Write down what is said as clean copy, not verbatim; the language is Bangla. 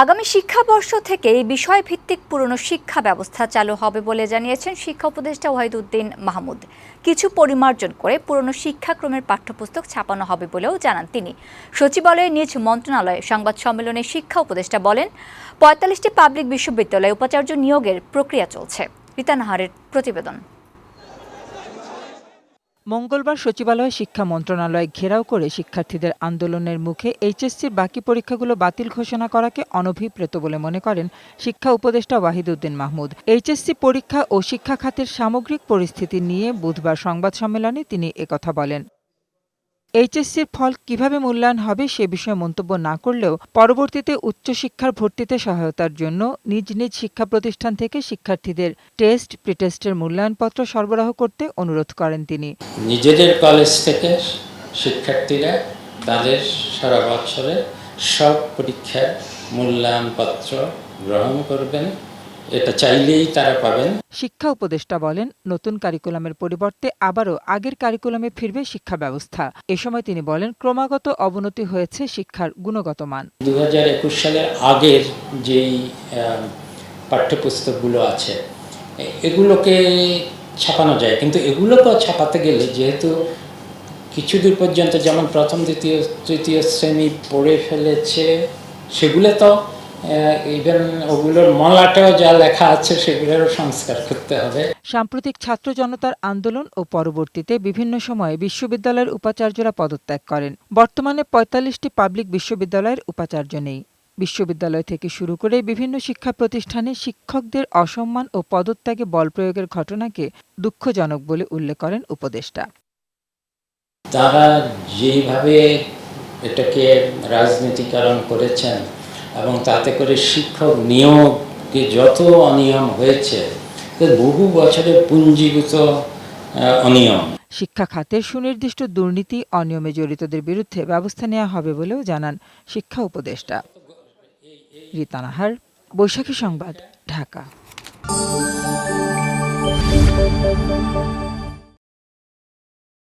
আগামী শিক্ষাবর্ষ থেকে বিষয়ভিত্তিক পুরনো শিক্ষা ব্যবস্থা চালু হবে বলে জানিয়েছেন শিক্ষা উপদেষ্টা ওয়াহিদুদ্দিন মাহমুদ। কিছু পরিমার্জন করে পুরনো শিক্ষাক্রমের পাঠ্যপুস্তক ছাপানো হবে বলেও জানান তিনি। সচিবালয়ে নিজ মন্ত্রণালয়ে সংবাদ সম্মেলনে শিক্ষা উপদেষ্টা বলেন, ৪৫টি পাবলিক বিশ্ববিদ্যালয়ে উপাচার্য নিয়োগের প্রক্রিয়া চলছে। রীতা নাহারের প্রতিবেদন। মঙ্গলবার সচিবালয়ে শিক্ষা মন্ত্রণালয় ঘেরাও করে শিক্ষার্থীদের আন্দোলনের মুখে এইচএসসির বাকি পরীক্ষাগুলো বাতিল ঘোষণা করাকে অনভিপ্রেত বলে মনে করেন শিক্ষা উপদেষ্টা ওয়াহিদুদ্দিন মাহমুদ। এইচএসসি পরীক্ষা ও শিক্ষা খাতের সামগ্রিক পরিস্থিতি নিয়ে বুধবার সংবাদ সম্মেলনে তিনি একথা বলেন। এইচএসসির ফল কিভাবে মূল্যায়ন হবে সে বিষয়ে মন্তব্য না করলেও পরবর্তীতে উচ্চশিক্ষার ভর্তিতে সহায়তার জন্য নিজ নিজ শিক্ষা প্রতিষ্ঠান থেকে শিক্ষার্থীদের টেস্ট প্রিটেস্টের মূল্যায়নপত্র সরবরাহ করতে অনুরোধ করেন তিনি। নিজেদের কলেজ থেকে শিক্ষার্থীরা তাদের সারা বছরের সব পরীক্ষার মূল্যায়নপত্র গ্রহণ করবেন, এটা চাইলেই তারা পাবেন। শিক্ষা উপদেষ্টা বলেন, নতুন কারিকুলামের পরিবর্তে আবারও আগের কারিকুলামে ফিরবে শিক্ষা ব্যবস্থা। এ সময় তিনি বলেন, ক্রমাগত অবনতি হয়েছে শিক্ষার গুণগত মান। 2021 সালের আগের যেই পাঠ্যপুস্তকগুলো আছে এগুলোকে ছাপানো যায়, কিন্তু এগুলোকে ছাপাতে গেলে যেহেতু কিছু দূর পর্যন্ত যেমন প্রথম দ্বিতীয় তৃতীয় শ্রেণী পড়ে ফেলেছে, সেগুলো তো ইভেন ওগুলোর মলাটাও যা লেখা আছে সেগুলোরও সংস্কার করতে হবে। সাম্প্রতিক ছাত্র জনতার আন্দোলন ও পরবর্তীতে বিভিন্ন সময়ে বিশ্ববিদ্যালয়ের উপাচার্যরা পদত্যাগ করেন। বর্তমানে ৪৫টি পাবলিক বিশ্ববিদ্যালয়ের উপাচার্য নেই। বিশ্ববিদ্যালয় থেকে শুরু করে বিভিন্ন শিক্ষা প্রতিষ্ঠানে শিক্ষকদের অসম্মান ও পদত্যাগে বল প্রয়োগের ঘটনাকে দুঃখজনক বলে উল্লেখ করেন উপদেষ্টা। তারা যেভাবে এটাকে রাজনীতিকরণ করেছেন এবং তাতে করে শিক্ষক নিয়োগে যত অনিয়ম হয়েছে, বহু বছরের পুঞ্জীভূত অনিয়ম। শিক্ষা খাতে সুনির্দিষ্ট দুর্নীতি অনিয়মে জড়িতদের বিরুদ্ধে ব্যবস্থা নেওয়া হবে বলেও জানান শিক্ষা উপদেষ্টা। রীতা নাহার, বৈশাখী সংবাদ, ঢাকা।